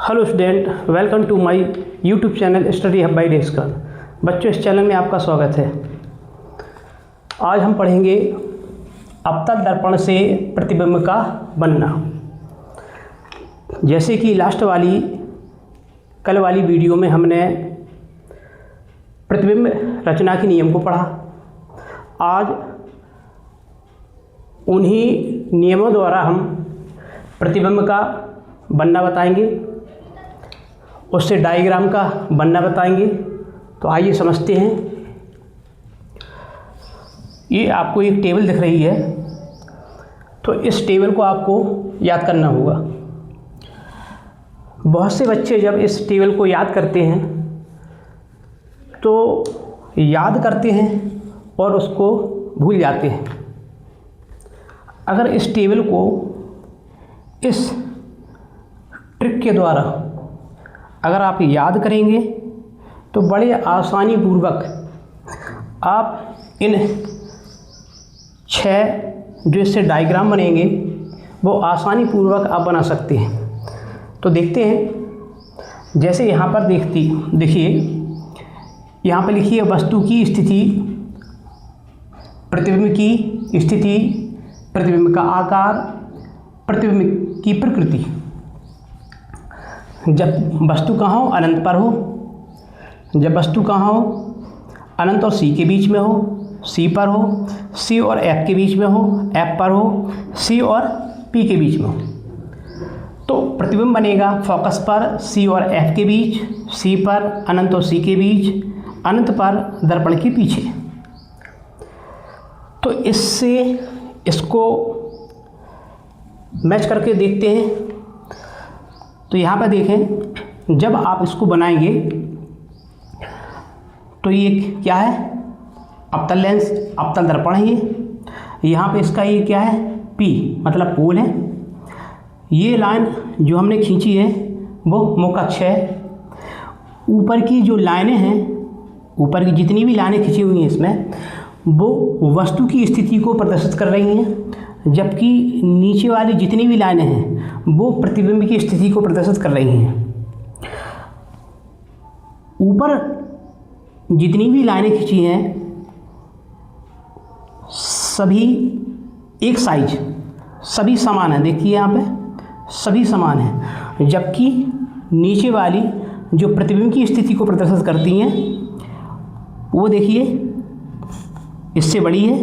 Hello student, welcome to my YouTube channel study hub by Desker. बच्चों, इस channel में आपका स्वागत है। आज हम पढ़ेंगे अवतल दर्पण से प्रतिबिंब का बनना। जैसे कि कल वाली वीडियो में हमने प्रतिबिंब रचना के नियम को पढ़ा। आज उन्हीं नियमों द्वारा हम प्रतिबिंब का बनना बताएंगे, उससे डायग्राम का बनना बताएंगे। तो आइए समझते हैं। ये आपको एक टेबल दिख रही है, तो इस टेबल को आपको याद करना होगा। बहुत से बच्चे जब इस टेबल को याद करते हैं तो याद करते हैं और उसको भूल जाते हैं। अगर इस टेबल को इस ट्रिक के द्वारा अगर आप याद करेंगे तो बड़े आसानी पूर्वक आप इन 6 जो इससे डायग्राम बनेंगे वो आसानी पूर्वक आप बना सकते हैं। तो देखते हैं। जैसे यहाँ पर देखिए, यहाँ पर लिखिए वस्तु की स्थिति, प्रतिबिंब की स्थिति, प्रतिबिंब का आकार, प्रतिबिंब की प्रकृति। जब वस्तु कहाँ हो, अनंत पर हो। जब वस्तु कहाँ हो, अनंत और सी के बीच में हो, सी पर हो, सी और एफ के बीच में हो, एफ पर हो, सी और पी के बीच में हो, तो प्रतिबिंब बनेगा फोकस पर सी और एफ के बीच, सी पर, अनंत और सी के बीच, अनंत पर, दर्पण के पीछे। तो इससे इसको मैच करके देखते हैं। तो यहाँ पर देखें, जब आप इसको बनाएंगे तो ये क्या है, अवतल लेंस, अवतल दर्पण है ये। यहाँ पे इसका ये क्या है, P मतलब पोल है। ये लाइन जो हमने खींची है वो मुख्य अक्ष है। ऊपर की जो लाइनें हैं, ऊपर की जितनी भी लाइनें खींची हुई हैं इसमें, वो वस्तु की स्थिति को प्रदर्शित कर रही हैं, जबकि नीचे वाली जितनी भी लाइनें हैं वो प्रतिबिंब की स्थिति को प्रदर्शित कर रही हैं। ऊपर जितनी भी लाइनें खींची हैं सभी एक साइज, सभी समान है। देखिए यहाँ पे सभी समान है, जबकि नीचे वाली जो प्रतिबिंब की स्थिति को प्रदर्शित करती हैं वो देखिए इससे बड़ी है,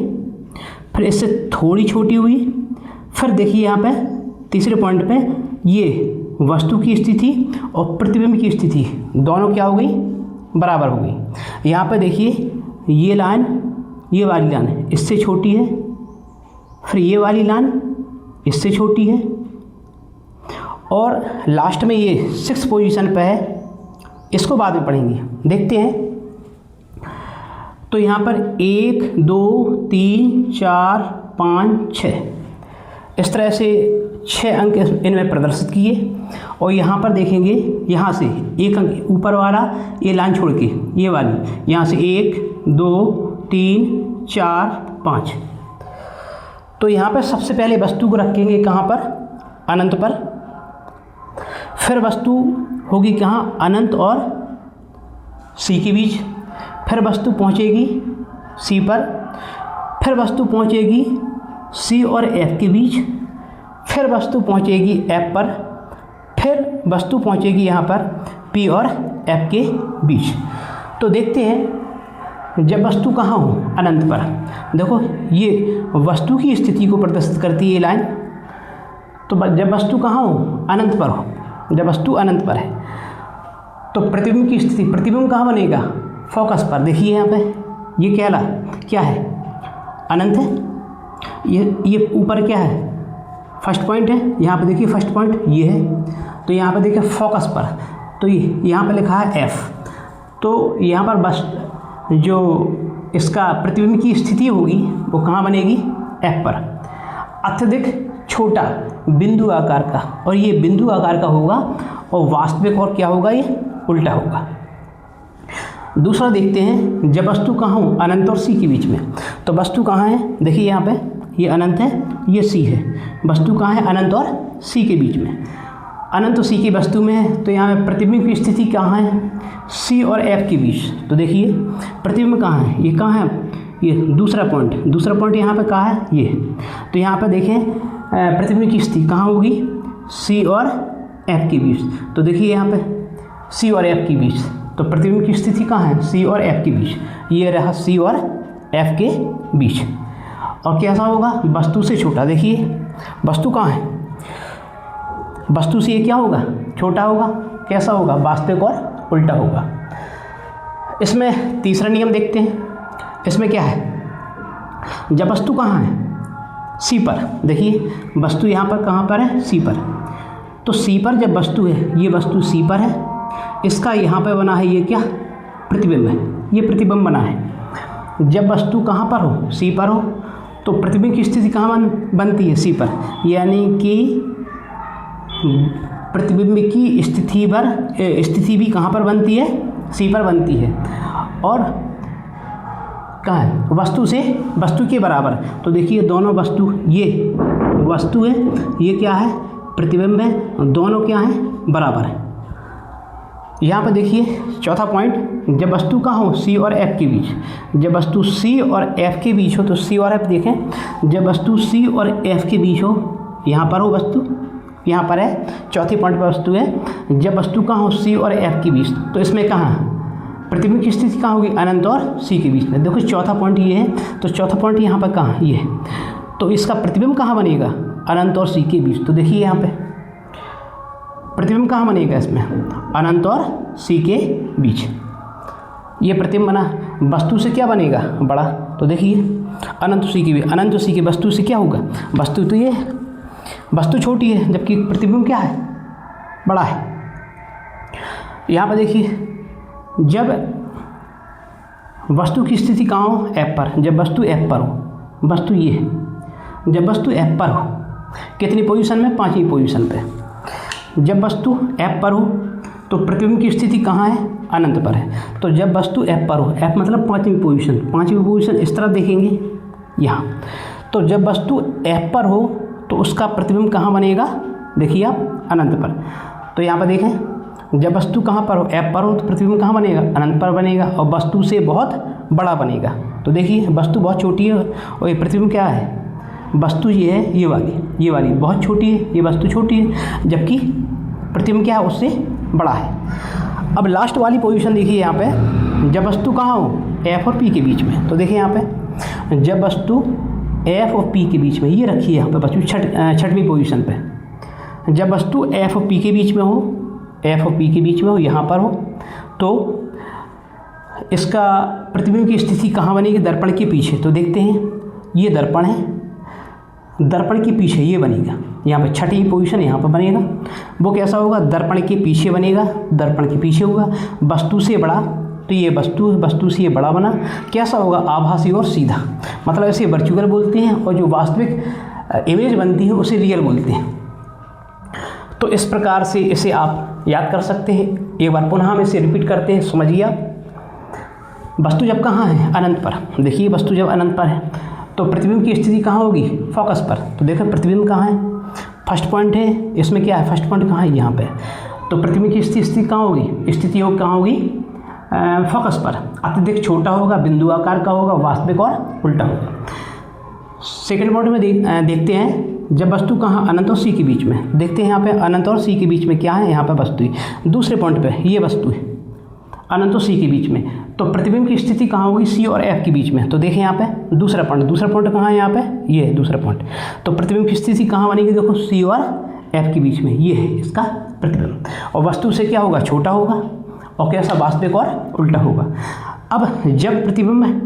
फिर इससे थोड़ी छोटी हुई, फिर देखिए यहाँ पे तीसरे पॉइंट पे ये वस्तु की स्थिति और प्रतिबिंब की स्थिति दोनों क्या हो गई, बराबर हो गई। यहाँ पे देखिए ये लाइन, ये वाली लाइन इससे छोटी है, फिर ये वाली लाइन इससे छोटी है, और लास्ट में ये 6 पोजीशन पे है। इसको बाद में पढ़ेंगे। देखते हैं। तो यहाँ पर 1 2 3 4 5 6 इस तरह से 6 अंक इनमें प्रदर्शित किए। और यहाँ पर देखेंगे, यहाँ से 1 अंक ऊपर वाला ये लाइन छोड़ के ये वाली, यहाँ से 1 2 3 4 5। तो यहाँ पर सबसे पहले वस्तु को रखेंगे कहाँ पर, अनंत पर। फिर वस्तु होगी कहाँ, अनंत और सी के बीच। फिर वस्तु पहुँचेगी सी पर, फिर वस्तु पहुँचेगी सी और एफ के बीच, फिर वस्तु पहुँचेगी एफ पर, फिर वस्तु पहुँचेगी यहाँ पर पी और एफ के बीच। तो देखते हैं, जब वस्तु कहाँ हो, अनंत पर। देखो ये वस्तु की स्थिति को प्रदर्शित करती है ये लाइन। तो जब वस्तु कहाँ हो, अनंत पर हो, जब वस्तु अनंत पर है तो प्रतिबिंब की स्थिति, प्रतिबिंब कहाँ बनेगा, फोकस पर। देखिए यहाँ पे ये क्या है, अनंत है। ये ऊपर क्या है, फर्स्ट पॉइंट है। यहाँ पे देखिए फर्स्ट पॉइंट ये है, तो यहाँ पे देखिए फोकस पर, तो ये यहाँ पे लिखा है F। तो यहाँ पर बस जो इसका प्रतिबिंब की स्थिति होगी वो कहाँ बनेगी, F पर। अत्यधिक छोटा बिंदु आकार का, और ये बिंदु आकार का होगा, और वास्तविक और क्या होगा, ये उल्टा होगा। दूसरा देखते हैं, जब वस्तु कहाँ हो, अनंत और सी के बीच में। तो वस्तु कहाँ है, देखिए यहाँ पे ये अनंत है, ये सी है। वस्तु कहाँ है, अनंत और सी के बीच में। अनंत सी की वस्तु में है, तो यहाँ पे प्रतिबिंब की स्थिति कहाँ है, सी और एफ के बीच। तो देखिए प्रतिबिंब कहाँ है, ये कहाँ है, ये दूसरा पॉइंट यहाँ पे कहाँ है, ये। तो यहाँ पे देखें प्रतिबिंब की स्थिति कहाँ होगी, सी और एफ के बीच। तो देखिए यहाँ पे सी और एफ के बीच, तो प्रतिबिंब की स्थिति कहाँ है, सी और एफ के बीच। ये रहा सी और एफ के बीच। और कैसा होगा, वस्तु से छोटा। देखिए वस्तु कहाँ है, वस्तु से ये क्या होगा, छोटा होगा। कैसा होगा, वास्तविक और उल्टा होगा। इसमें तीसरा नियम देखते हैं। इसमें क्या है, जब वस्तु कहाँ है, सी पर। देखिए वस्तु यहाँ पर कहाँ पर है, सी पर। तो सी पर जब वस्तु है, ये वस्तु सी पर है, इसका यहाँ पर बना है ये क्या, प्रतिबिंब है, ये प्रतिबिंब बना है। जब वस्तु कहाँ पर हो, सी पर हो, तो प्रतिबिंब की स्थिति कहाँ बनती है, सी पर। यानी कि प्रतिबिंब की स्थिति भी कहाँ पर बनती है, सी पर बनती है। और कहाँ है, वस्तु के बराबर। तो देखिए दोनों वस्तु, ये वस्तु है, ये क्या है, प्रतिबिंब है, दोनों क्या हैं, बराबर है। यहाँ पर देखिए चौथा पॉइंट, जब वस्तु कहाँ हो, सी और एफ के बीच। जब वस्तु सी और एफ के बीच हो, तो सी और एफ देखें, जब वस्तु सी और एफ के बीच हो, यहाँ पर हो वस्तु, यहाँ पर है, चौथी पॉइंट पर वस्तु है। जब वस्तु कहाँ हो, सी और एफ के बीच, तो इसमें कहाँ प्रतिबिंब की स्थिति कहाँ होगी, अनंत और सी के बीच में। देखो चौथा पॉइंट ये है, तो चौथा पॉइंट यहाँ पर कहाँ, ये है। तो इसका प्रतिबिंब कहाँ बनेगा, अनंत और सी के बीच। तो देखिए यहाँ पे प्रतिबिंब कहाँ बनेगा, इसमें अनंत और सी के बीच। ये प्रतिबिंब बना, वस्तु से क्या बनेगा, बड़ा। तो देखिए अनंत सी के बीच, अनंत सी के वस्तु से क्या होगा, वस्तु तो ये वस्तु छोटी है, जबकि प्रतिबिंब क्या है, बड़ा है। यहाँ पर देखिए जब वस्तु की स्थिति कहाँ हो, एफ पर। जब वस्तु एफ पर हो, वस्तु ये है, जब वस्तु एफ पर हो, कितनी पोजीशन में, 5वीं पोजीशन पे। जब वस्तु एफ पर हो, तो प्रतिबिंब की स्थिति कहाँ है, अनंत पर है। तो जब वस्तु एफ पर हो, एफ मतलब 5वीं पोजीशन इस तरफ देखेंगे यहाँ। तो जब वस्तु एफ पर हो, तो उसका प्रतिबिंब कहाँ बनेगा, देखिए आप, अनंत पर। तो यहाँ पर देखें, जब वस्तु कहाँ पर हो, एफ पर हो, तो प्रतिबिंब कहाँ बनेगा, अनंत पर बनेगा, और वस्तु से बहुत बड़ा बनेगा। तो देखिए वस्तु बहुत छोटी है, और ये प्रतिबिंब क्या है, वस्तु ये है, ये वाली बहुत छोटी है, ये वस्तु छोटी है, जबकि प्रतिबिंब क्या है, उससे बड़ा है। अब लास्ट वाली पोजीशन देखिए यहाँ पे, जब वस्तु कहाँ हो, एफ और पी के बीच में। तो देखिए यहाँ पे, जब वस्तु एफ और पी के बीच में, ये रखिए यहाँ पे वस्तु छठवीं पोजीशन पे। जब वस्तु एफ और पी के बीच में हो, एफ और पी के बीच में हो, यहाँ पर हो, तो इसका प्रतिबिंब की स्थिति कहाँ बनेगी, दर्पण के पीछे। तो देखते हैं, ये दर्पण है, दर्पण के पीछे ये बनेगा, यहाँ पे छठी पोजीशन यहाँ पर बनेगा। वो कैसा होगा, दर्पण के पीछे बनेगा, दर्पण के पीछे होगा, वस्तु से बड़ा। तो ये वस्तु से ये बड़ा बना, कैसा होगा, आभासी और सीधा। मतलब इसे वर्चुअल बोलते हैं, और जो वास्तविक इमेज बनती है उसे रियल बोलते हैं। तो इस प्रकार से इसे आप याद कर सकते हैं। एक बार पुनः हम इसे रिपीट करते हैं, समझिए आप। वस्तु जब कहाँ है, अनंत पर। देखिए वस्तु जब अनंत पर है, तो प्रतिबिंब की स्थिति कहाँ होगी, फोकस पर। तो देखो प्रतिबिंब कहाँ है, फर्स्ट पॉइंट है, इसमें क्या है, फर्स्ट पॉइंट कहाँ है, यहाँ पे। तो प्रतिबिंब की स्थिति कहाँ होगी, स्थिति योग कहाँ होगी, फोकस पर। अत्यधिक छोटा होगा, बिंदु आकार का होगा, वास्तविक और उल्टा होगा। सेकेंड पॉइंट में देखते हैं, जब वस्तु कहाँ, अनंत और सी के बीच में। देखते हैं यहाँ पे अनंत और सी के बीच में क्या है, यहाँ पे वस्तु है। दूसरे पॉइंट पे ये वस्तु है, अनंत और सी के बीच में। तो प्रतिबिंब की स्थिति कहाँ होगी, सी और एफ के बीच में। तो देखें यहाँ पे दूसरा पॉइंट कहाँ है, यहाँ पे ये है दूसरा पॉइंट। तो प्रतिबिंब की स्थिति कहाँ बनेगी, देखो सी और एफ के बीच में, ये है इसका प्रतिबिंब। और वस्तु से क्या होगा, छोटा होगा, और कैसा, वास्तविक और उल्टा होगा। अब जब प्रतिबिंब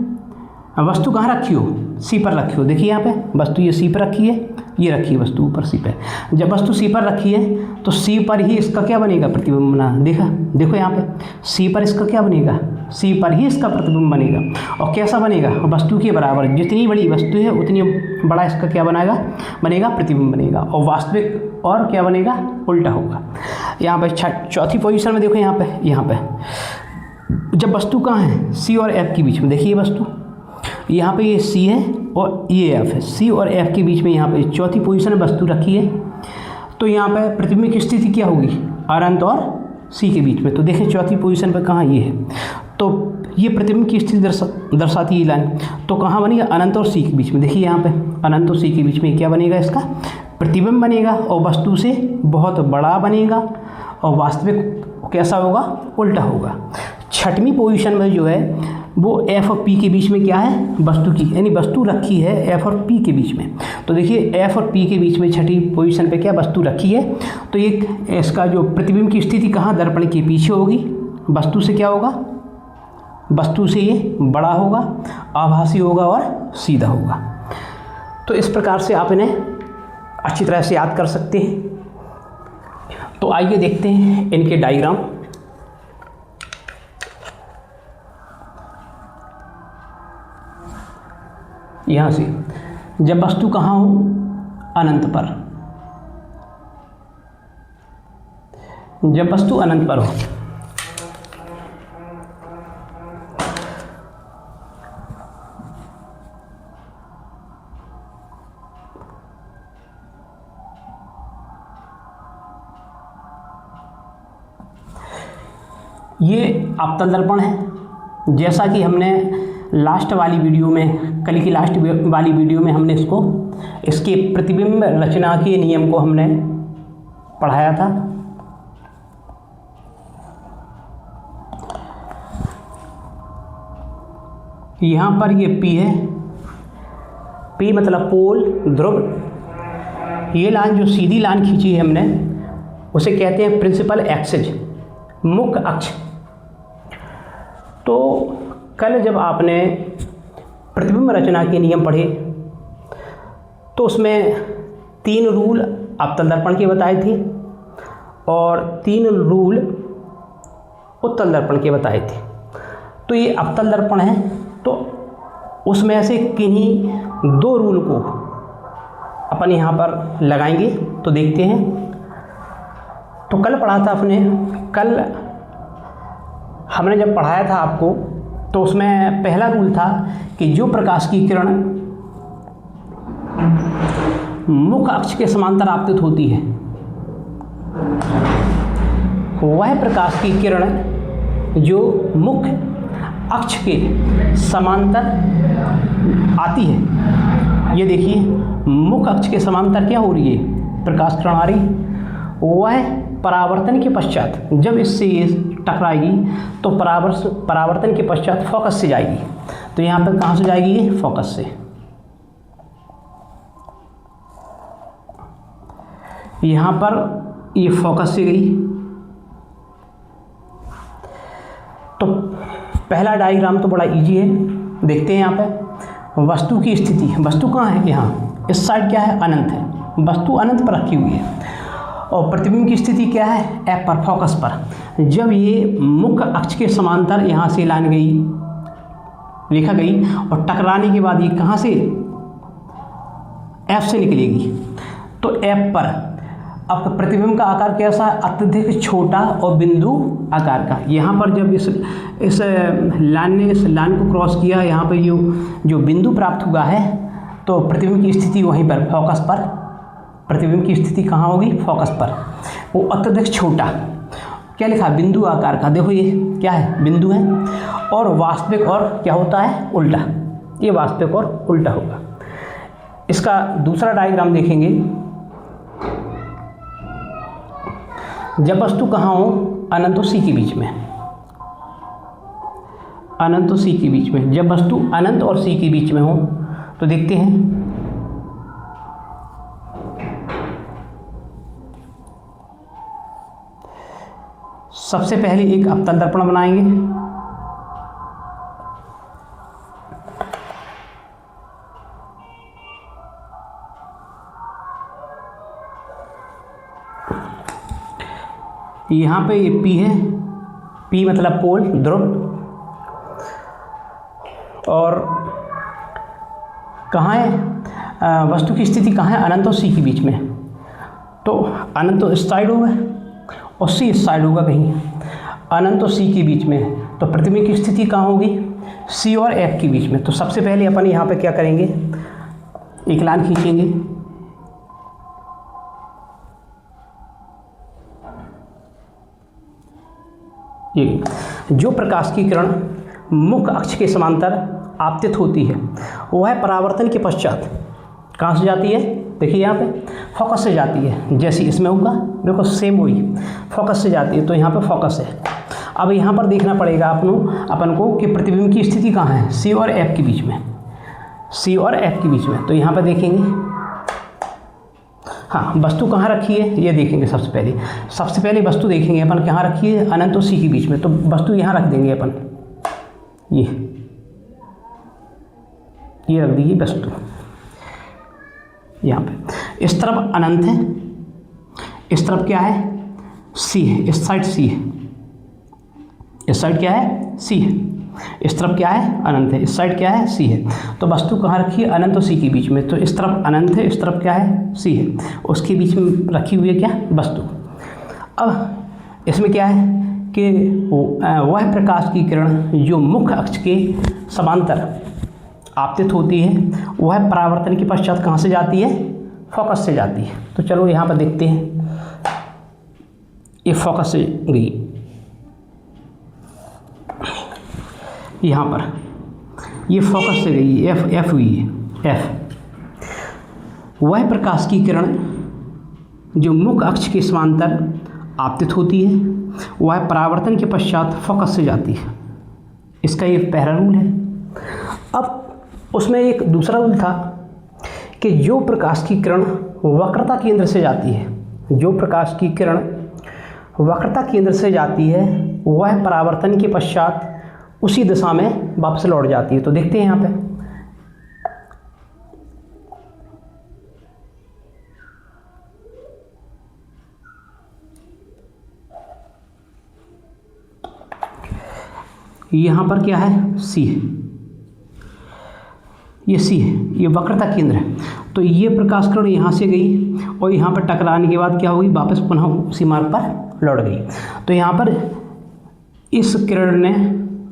वस्तु कहाँ रखी हो, सी पर रखी हो। देखिए यहाँ पे वस्तु ये सी पर रखी है, ये रखी है वस्तु ऊपर सी पे। जब वस्तु सी पर रखी है, तो सी पर ही इसका क्या बनेगा, प्रतिबिंब बना। देखो यहाँ पे सी पर इसका क्या बनेगा, सी पर ही इसका प्रतिबिंब बनेगा। और कैसा बनेगा, वस्तु के बराबर। जितनी बड़ी वस्तु है उतनी बड़ा इसका क्या बनेगा, प्रतिबिंब बनेगा। और वास्तविक और क्या बनेगा, उल्टा होगा। यहाँ पे चौथी पोजीशन में देखो, यहाँ पे जब वस्तु कहाँ है, सी और एफ के बीच में। देखिए वस्तु यहाँ पे ये सी है और ये एफ है, सी और एफ के बीच में यहाँ पे चौथी पोजीशन में वस्तु रखी है। तो यहाँ पे प्रतिबिंब की स्थिति क्या होगी, अनंत और सी के बीच में। तो देखें चौथी पोजीशन पर कहाँ ये है, तो ये प्रतिबिंब की स्थिति दर्शाती है लाइन। तो कहाँ बनेगा, अनंत और सी के बीच में। देखिए यहाँ पे अनंत और सी के बीच में क्या बनेगा, इसका प्रतिबिंब बनेगा और वस्तु से बहुत बड़ा बनेगा और वास्तविक कैसा होगा, उल्टा होगा। छठवीं पोजीशन में जो है वो एफ और पी के बीच में क्या है, वस्तु की, यानी वस्तु रखी है एफ और पी के बीच में। तो देखिए एफ और पी के बीच में छठी पोजीशन पे क्या वस्तु रखी है, तो ये इसका जो प्रतिबिंब की स्थिति कहाँ, दर्पण के पीछे होगी। वस्तु से क्या होगा, वस्तु से ये बड़ा होगा, आभासी होगा और सीधा होगा। तो इस प्रकार से आप इन्हें अच्छी तरह से याद कर सकते हैं। तो आइए देखते हैं इनके डायग्राम। यहाँ से जब वस्तु कहाँ हो, अनंत पर, जब वस्तु अनंत पर हो ये अवतल दर्पण है। जैसा कि हमने लास्ट वाली वीडियो में, कल की लास्ट वाली वीडियो में हमने इसके प्रतिबिंब रचना के नियम को हमने पढ़ाया था। यहाँ पर ये P है, P मतलब पोल, ध्रुव। ये लाइन जो सीधी लाइन खींची है हमने उसे कहते हैं प्रिंसिपल एक्सिस, मुख्य अक्ष। तो कल जब आपने प्रतिबिंब रचना के नियम पढ़े तो उसमें 3 रूल अवतल दर्पण के बताए थे और 3 रूल उत्तल दर्पण के बताए थे। तो ये अवतल दर्पण है, तो उसमें से किन्हीं 2 रूल को अपन यहाँ पर लगाएंगे। तो देखते हैं। तो कल पढ़ा था आपने, कल हमने जब पढ़ाया था आपको तो उसमें पहला रूल था कि जो प्रकाश की किरण मुख्य अक्ष के समांतर आपतित होती है वह प्रकाश की किरण जो मुख्य अक्ष के समांतर आती है। ये देखिए मुख्य अक्ष के समांतर क्या हो रही है, प्रकाश किरण आ रही, वह परावर्तन के पश्चात जब इससे ये टकराएगी तो परावर्तन के पश्चात फोकस से जाएगी। तो यहाँ पर कहाँ से जाएगी, ये फोकस से। यहाँ पर ये फोकस से गई। तो पहला डायग्राम तो बड़ा इजी है, देखते हैं। यहाँ पे वस्तु की स्थिति, वस्तु कहाँ है, यहाँ इस साइड क्या है, अनंत है, वस्तु अनंत पर रखी हुई है। और प्रतिबिंब की स्थिति क्या है, एफ पर, फोकस पर। जब ये मुख्य अक्ष के समांतर यहाँ से लाइन गई, रेखा गई और टकराने के बाद ये कहाँ से, एफ से निकलेगी। तो एफ पर अब प्रतिबिंब का आकार कैसा है, अत्यधिक छोटा और बिंदु आकार का। यहाँ पर जब इस लाइन ने इस लाइन को क्रॉस किया, यहाँ पर जो बिंदु प्राप्त हुआ है, तो प्रतिबिंब की स्थिति वहीं पर, फोकस पर। प्रतिबिंब की स्थिति कहाँ होगी, फोकस पर। वो अत्यधिक छोटा, क्या लिखा, बिंदु आकार का। देखो ये क्या है, बिंदु है। और वास्तविक और क्या होता है, उल्टा। ये वास्तविक और उल्टा होगा। इसका दूसरा डायग्राम देखेंगे। जब वस्तु कहाँ हो, अनंत और सी के बीच में, अनंत और सी के बीच में। जब वस्तु अनंत और सी के बीच में हो तो देखते हैं। सबसे पहले एक अवतल दर्पण बनाएंगे। यहाँ पे ये P है, P मतलब पोल, ध्रुव। और कहाँ है, वस्तु की स्थिति कहाँ है, अनंत और सी के बीच में। तो अनंत तो इस साइड होगा और सी इस साइड होगा कहीं, अनंत और सी के बीच में। तो प्रतिबिंब की स्थिति कहाँ होगी, सी और एफ के बीच में। तो सबसे पहले अपन यहाँ पे क्या करेंगे, एक लाइन खींचेंगे। ये जो प्रकाश की किरण मुख्य अक्ष के समांतर आपतित होती है वह परावर्तन के पश्चात कहाँ से जाती है, देखिए यहाँ पे फोकस से जाती है, जैसे इसमें होगा बिल्कुल सेम वही फोकस से जाती है, तो यहाँ पे फोकस है। अब यहाँ पर देखना पड़ेगा अपन को कि प्रतिबिंब की स्थिति कहाँ है, सी और एफ के बीच में, सी और एफ के बीच में। तो यहाँ पर देखेंगे, हाँ वस्तु कहाँ रखी है ये देखेंगे। सबसे पहले वस्तु देखेंगे अपन कहाँ रखी है, अनंत और सी के बीच में। तो वस्तु यहाँ रख देंगे अपन, ये रख दीजिए वस्तु यहाँ पे। इस तरफ अनंत है, इस तरफ क्या है, सी है, इस साइड सी है, इस साइड क्या है, सी है, इस तरफ क्या है, अनंत है, इस साइड क्या है, सी है। तो वस्तु कहाँ रखी है, अनंत और सी के बीच में। तो इस तरफ अनंत है, इस तरफ क्या है, सी है, उसके बीच में रखी हुई है क्या, वस्तु। अब इसमें क्या है कि वह प्रकाश की किरण जो मुख्य अक्ष के समांतर आपतित होती है वह परावर्तन के पश्चात कहाँ से जाती है, फोकस से जाती है। तो चलो यहाँ पर देखते हैं, ये फोकस से गई, यहाँ पर ये फोकस से गई, एफ हुई है, एफ। वह प्रकाश की किरण जो मुख्य अक्ष के समांतर आपतित होती है वह परावर्तन के पश्चात फोकस से जाती है। इसका ये पहला रूल है। अब उसमें एक दूसरा रूल था कि जो प्रकाश की किरण वक्रता केंद्र से जाती है, जो प्रकाश की किरण वक्रता केंद्र से जाती है वह परावर्तन के पश्चात उसी दिशा में वापस लौट जाती है। तो देखते हैं यहाँ पे, यहाँ पर क्या है, सी है, ये सी है, ये वक्रता केंद्र है। तो ये प्रकाश किरण यहाँ से गई और यहाँ पर टकराने के बाद क्या हुई, वापस पुनः उसी मार्ग पर लौट गई। तो यहाँ पर इस किरण ने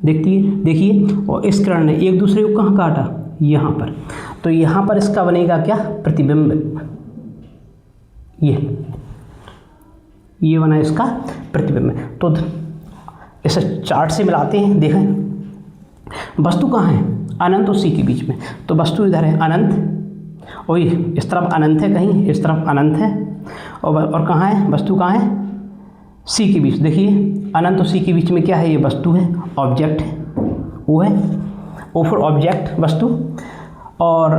देखिए और इस किरण ने एक दूसरे को कहाँ काटा, यहाँ पर। तो यहाँ पर इसका बनेगा क्या, प्रतिबिंब। ये बना इसका प्रतिबिंब। तो इसे चार्ट से मिलाते हैं, देखें वस्तु कहाँ है, अनंत और सी के बीच में। तो वस्तु इधर है अनंत, और ये इस तरफ अनंत है, कहीं इस तरफ अनंत है, और कहाँ है वस्तु, कहाँ है, सी के बीच। देखिए अनंत और सी के बीच में क्या है, ये वस्तु है, ऑब्जेक्ट है, वो है ओ फॉर ऑब्जेक्ट, वस्तु। और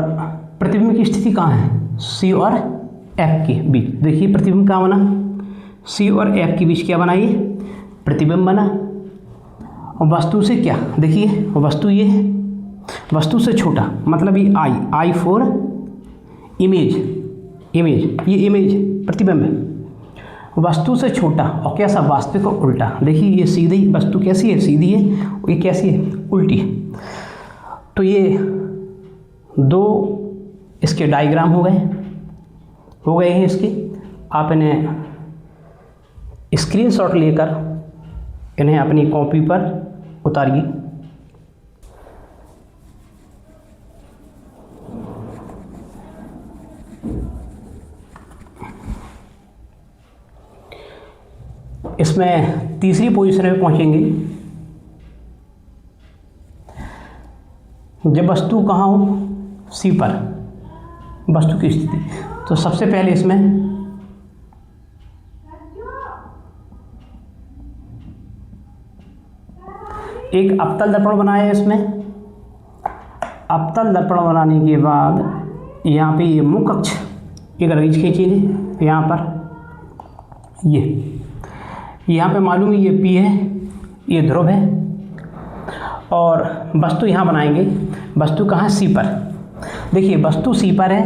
प्रतिबिंब की स्थिति कहाँ है, सी और एफ के बीच। देखिए प्रतिबिंब कहाँ बना, सी और एफ के बीच क्या बना, ये प्रतिबिंब बना। और वस्तु से क्या, देखिए वस्तु ये है, वस्तु से छोटा मतलब ये आई फॉर इमेज, ये इमेज प्रतिबिंब है, वस्तु से छोटा और कैसा, वास्तविक और उल्टा। देखिए ये सीधी वस्तु कैसी है, सीधी है, और ये कैसी है, उल्टी है। तो ये दो इसके डायग्राम हो गए हैं इसके। आप इन्हें स्क्रीनशॉट लेकर इन्हें अपनी कॉपी पर उतारिए। इसमें तीसरी पोजीशन में पहुंचेंगे जब वस्तु कहाँ हो, सी पर वस्तु की स्थिति। तो सबसे पहले इसमें एक अवतल दर्पण बनाया है। इसमें अवतल दर्पण बनाने के बाद यहाँ पे ये मुख्य अक्ष एक रेंज खींचिए, यहाँ पर यहाँ पे मालूम है ये पी है, ये ध्रुव है, और वस्तु यहाँ बनाएंगे। वस्तु कहाँ है, सी पर। देखिए वस्तु सी पर है,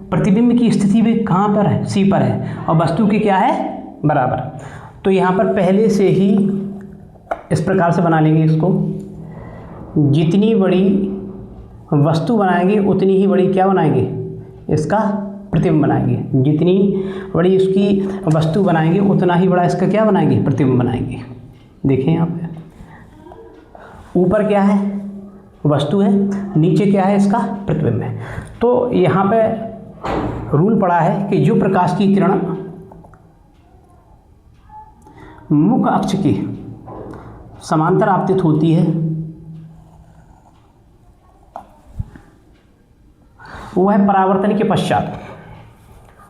प्रतिबिंब की स्थिति भी कहाँ पर है, सी पर है, और वस्तु की क्या है, बराबर। तो यहाँ पर पहले से ही इस प्रकार से बना लेंगे इसको, जितनी बड़ी वस्तु बनाएंगे उतनी ही बड़ी क्या बनाएंगे, इसका प्रतिबिंब बनाएंगे। जितनी बड़ी इसकी वस्तु बनाएंगे उतना ही बड़ा इसका क्या बनाएंगे, प्रतिबिंब बनाएंगे। देखें यहाँ पे ऊपर क्या है, वस्तु है, नीचे क्या है, इसका प्रतिबिंब है। तो यहाँ पे रूल पड़ा है कि जो प्रकाश की किरण मुख्य अक्ष के समांतर आपतित होती है वो है परावर्तन के पश्चात,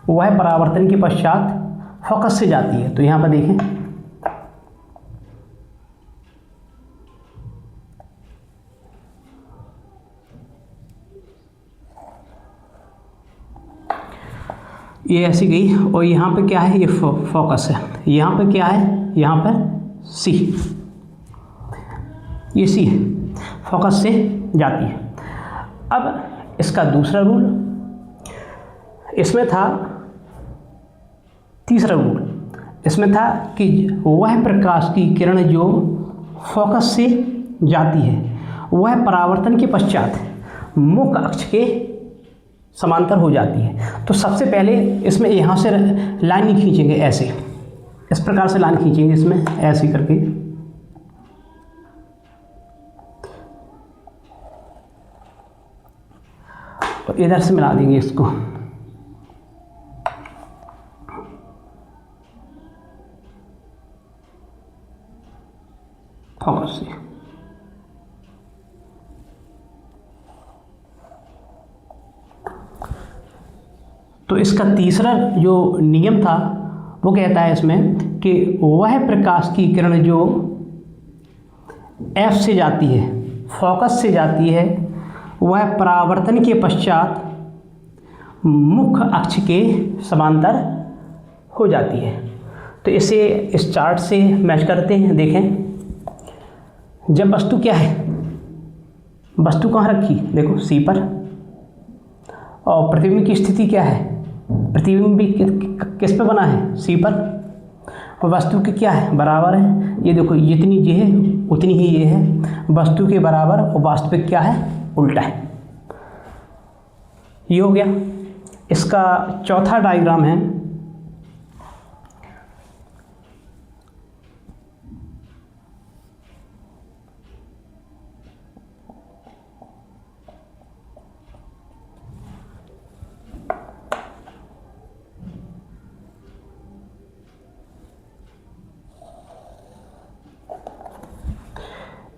वह परावर्तन के पश्चात फोकस से जाती है। तो यहाँ पर देखें, ये ऐसी गई और यहाँ पे क्या है, ये फोकस है। यहाँ पे क्या है, यहाँ पर सी, ये सी है, फोकस से जाती है। अब इसका दूसरा रूल, इसमें था तीसरा रूल, इसमें था कि वह प्रकाश की किरण जो फोकस से जाती है वह परावर्तन के पश्चात मुख्य अक्ष के समांतर हो जाती है। तो सबसे पहले इसमें यहाँ से लाइन नहीं खींचेंगे, ऐसे इस प्रकार से लाइन खींचेंगे इसमें, ऐसे करके और इधर से मिला देंगे इसको। फोकस से तो इसका तीसरा जो नियम था वो कहता है इसमें कि वह प्रकाश की किरण जो F से जाती है, फोकस से जाती है, वह परावर्तन के पश्चात मुख्य अक्ष के समांतर हो जाती है। तो इसे इस चार्ट से मैच करते हैं। देखें, जब वस्तु क्या है, वस्तु कहाँ रखी, देखो सी पर, और प्रतिबिंब की स्थिति क्या है, प्रतिबिंब भी किस पे बना है, सी पर, और वस्तु के क्या है, बराबर है। ये देखो जितनी ये है उतनी ही ये है, वस्तु के बराबर, और वास्तविक क्या है, उल्टा है। ये हो गया। इसका चौथा डायग्राम है,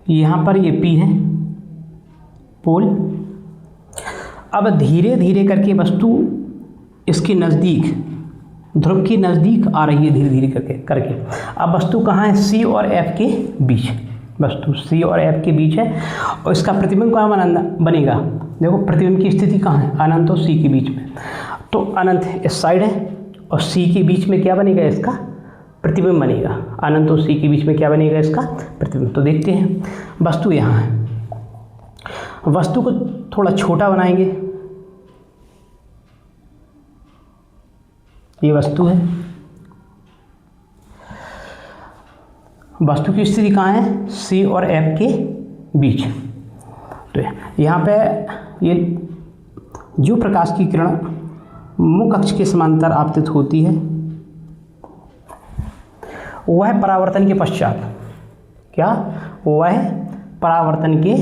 यहाँ पर ये P है पोल। अब धीरे धीरे करके वस्तु इसके नज़दीक, ध्रुव के नज़दीक आ रही है, धीरे धीरे करके। अब वस्तु कहाँ है, C और F के बीच, वस्तु C और F के बीच है, और इसका प्रतिबिंब कहाँ बनेगा, देखो प्रतिबिंब की स्थिति कहाँ है, अनंत और C के बीच में। तो अनंत इस साइड है और C के बीच में क्या बनेगा, इसका प्रतिबिंब बनेगा। अनंत और C के बीच में क्या बनेगा, इसका प्रतिबिंब। तो देखते हैं, वस्तु यहाँ है, वस्तु को थोड़ा छोटा बनाएंगे, ये वस्तु है, वस्तु की स्थिति कहाँ है, C और F के बीच। तो यहाँ पे ये जो प्रकाश की किरण मुख्य अक्ष के समांतर आपतित होती है वह परावर्तन के पश्चात, क्या, वह परावर्तन के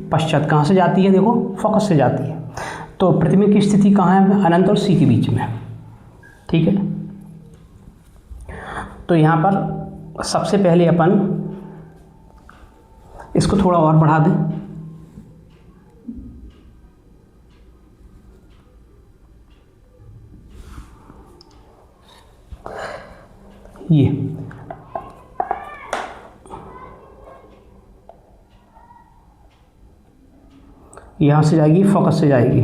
पश्चात कहाँ से जाती है, देखो फोकस से जाती है। तो प्रतिबिंब की स्थिति कहाँ है, अनंत और C के बीच में, ठीक है। तो यहाँ पर सबसे पहले अपन इसको थोड़ा और बढ़ा दें, ये यहाँ से जाएगी, फोकस से जाएगी,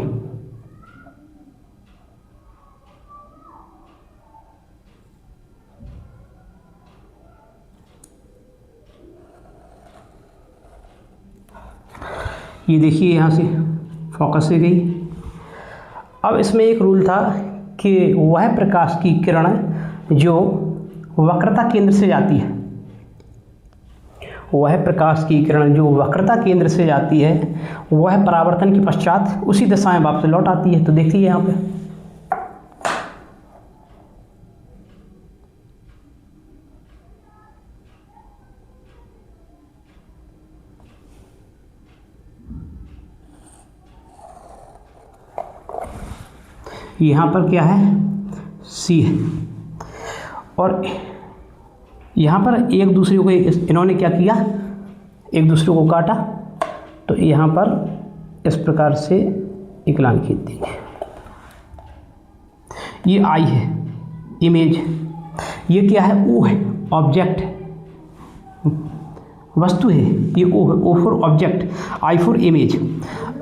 ये देखिए यहाँ से फोकस से गई। अब इसमें एक रूल था कि वह प्रकाश की किरण जो वक्रता केंद्र से जाती है, वह प्रकाश की किरण जो वक्रता केंद्र से जाती है वह परावर्तन के पश्चात उसी दिशा में वापस लौट आती है। तो देखिए यहाँ पे यहाँ पर क्या है, C है, और यहाँ पर एक दूसरे को इन्होंने क्या किया, एक दूसरे को काटा, तो यहाँ पर इस प्रकार से एक लाइन खींच देंगे। ये आई है, इमेज। ये क्या है? ओ है, ऑब्जेक्ट है, वस्तु है। ये ओ है, O for object, I for image.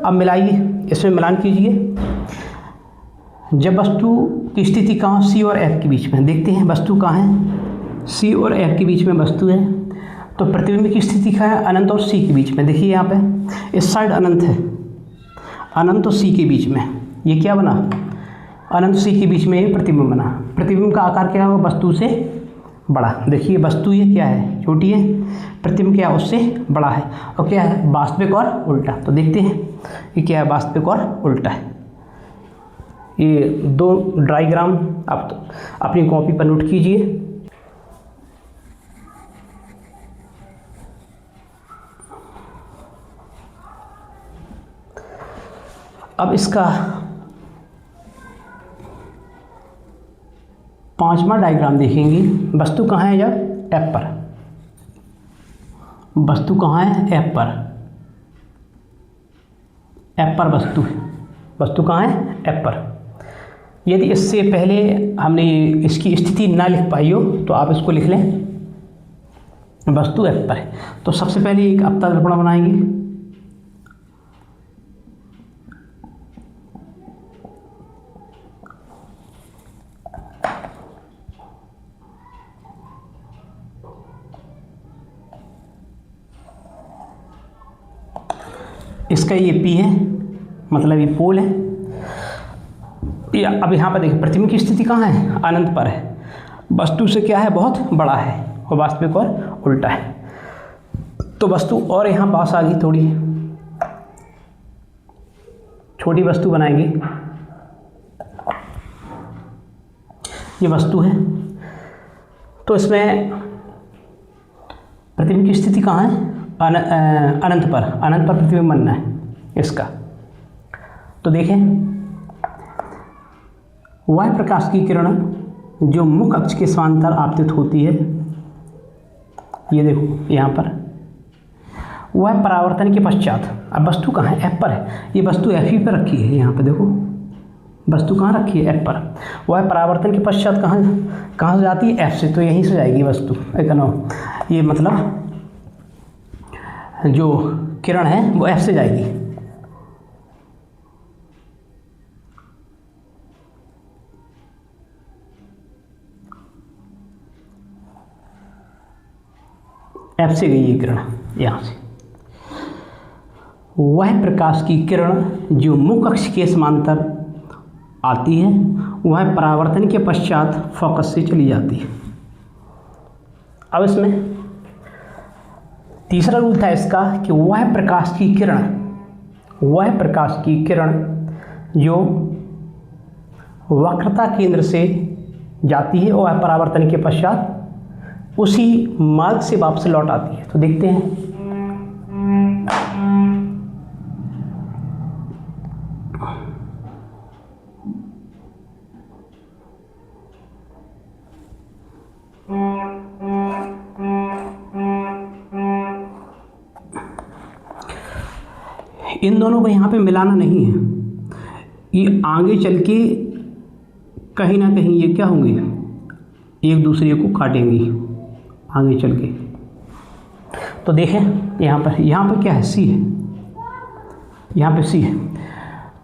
अब मिलाइए, इसमें मिलान कीजिए। जब वस्तु की स्थिति कहाँ? सी और एफ के बीच में। देखते हैं वस्तु कहाँ है? सी और एफ के बीच में वस्तु है। तो प्रतिबिंब की स्थिति कहाँ है? अनंत और सी के बीच में। देखिए यहाँ पे इस साइड अनंत है, अनंत और सी के बीच में ये क्या बना? अनंत सी के बीच में ये प्रतिबिंब बना। प्रतिबिंब का आकार क्या होगा? वस्तु से बड़ा। देखिए वस्तु ये क्या है? छोटी है, प्रतिबिंब क्या है? उससे बड़ा है। और क्या है? वास्तविक और उल्टा। तो देखते हैं ये क्या है? वास्तविक और उल्टा है। ये दो डायग्राम आप तो अपनी कॉपी पर नोट कीजिए। अब इसका 5वां डायग्राम देखेंगे। वस्तु कहाँ है? जब एफ पर। वस्तु कहाँ है? एफ पर। एफ पर वस्तु है। वस्तु कहाँ है? एफ पर। यदि इससे पहले हमने इसकी स्थिति ना लिख पाई हो तो आप इसको लिख लें, वस्तु एफ पर है। तो सबसे पहले एक अपतल दर्पण बनाएंगे। इसका ये पी है, मतलब ये पोल है। अब यहाँ पर देखिए प्रतिबिंब की स्थिति कहाँ है? अनंत पर है। वस्तु से क्या है? बहुत बड़ा है, और वास्तविक और उल्टा है। तो वस्तु और यहाँ पास आ गई, थोड़ी छोटी वस्तु बनाएंगे। ये वस्तु है, तो इसमें प्रतिबिंब की स्थिति कहाँ है? अनंत पर। अनंत पर प्रतिबिंब बनना है इसका। तो देखें, वह प्रकाश की किरण जो मुख्य अक्ष के समांतर आपतित होती है, ये देखो यहाँ पर, वह परावर्तन के पश्चात, अब वस्तु कहाँ है? एफ पर है। ये वस्तु एफ ही पर रखी है। यहाँ पे देखो वस्तु कहाँ रखी है? एफ पर। वह परावर्तन के पश्चात कहाँ से जाती है? एफ से। तो यहीं से जाएगी वस्तु। एक नो, ये मतलब जो किरण है वो एफ से जाएगी। एफ से गई ये किरण यहाँ से। वह प्रकाश की किरण जो मुख्य अक्ष के समांतर आती है, वह परावर्तन के पश्चात फोकस से चली जाती है। अब इसमें तीसरा रूल था इसका कि वह प्रकाश की किरण जो वक्रता केंद्र से जाती है, वह परावर्तन के पश्चात उसी मार्ग से वापस लौट आती है। तो देखते हैं, इन दोनों को यहाँ पे मिलाना नहीं है। ये आगे चल के कहीं ना कहीं ये क्या होंगे? एक दूसरे को काटेंगी आगे चल के। तो देखें यहाँ पर क्या है? सी है, यहाँ पे सी है।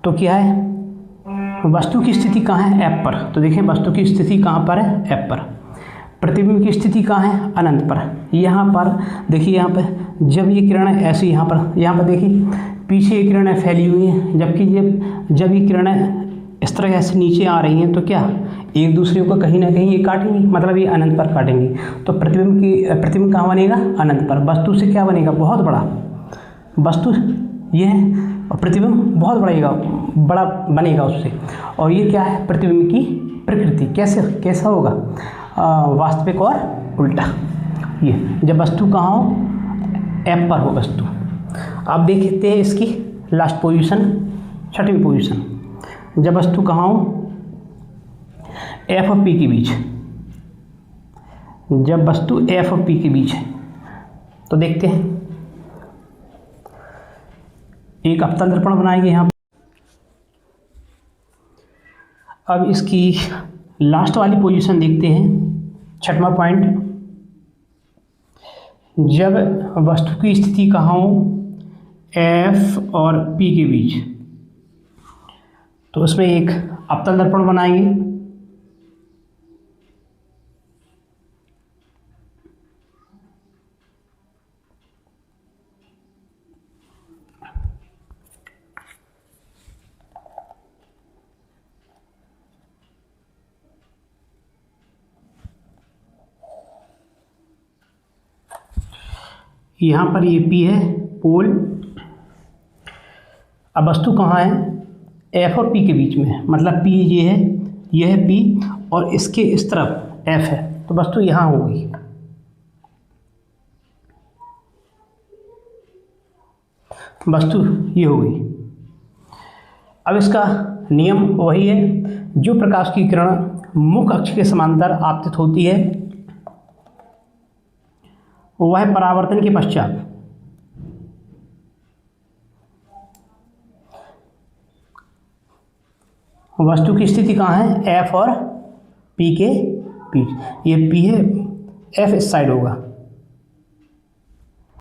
तो क्या है? वस्तु की स्थिति कहाँ है? एफ पर। तो देखें वस्तु की स्थिति कहाँ पर है? एफ पर। प्रतिबिंब की स्थिति कहाँ है? अनंत पर। यहाँ पर देखिए, यहाँ पर जब ये किरणें ऐसी यहाँ पर देखिए पीछे ये किरणें फैली हुई हैं, जबकि जब ये किरणें इस तरह ऐसे नीचे आ रही हैं तो क्या एक दूसरे को कहीं ना कहीं ये काटेंगी, मतलब ये अनंत पर काटेंगी। तो प्रतिबिंब कहाँ बनेगा? अनंत पर। वस्तु से क्या बनेगा? बहुत बड़ा। वस्तु ये है और प्रतिबिंब बहुत बड़ा बनेगा उससे। और ये क्या है? प्रतिबिंब की प्रकृति कैसा होगा? वास्तविक और उल्टा। ये जब वस्तु कहाँ हो? एफ पर हो वस्तु। आप देखते हैं इसकी लास्ट पोजीशन, छठवीं पोजीशन। जब वस्तु कहाँ हो? एफ और पी के बीच। जब वस्तु एफ और पी के बीच है तो देखते हैं एक अपतन दर्पण बनाएंगे यहाँ। अब इसकी लास्ट वाली पोजीशन देखते हैं, छठवां पॉइंट। जब वस्तु की स्थिति कहाँ हो, F और P के बीच, तो उसमें एक अपतन दर्पण बनाएंगे। यहाँ पर ये P है पोल। अब वस्तु कहाँ है, F और P के बीच में, मतलब P ये है P और इसके इस तरफ F है, तो वस्तु यहाँ होगी। वस्तु ये होगी। अब इसका नियम वही है, जो प्रकाश की किरण मुख्य अक्ष के समांतर आपतित होती है वह परावर्तन के पश्चात वस्तु की स्थिति कहाँ है, F और P के बीच। ये P है, F इस साइड होगा,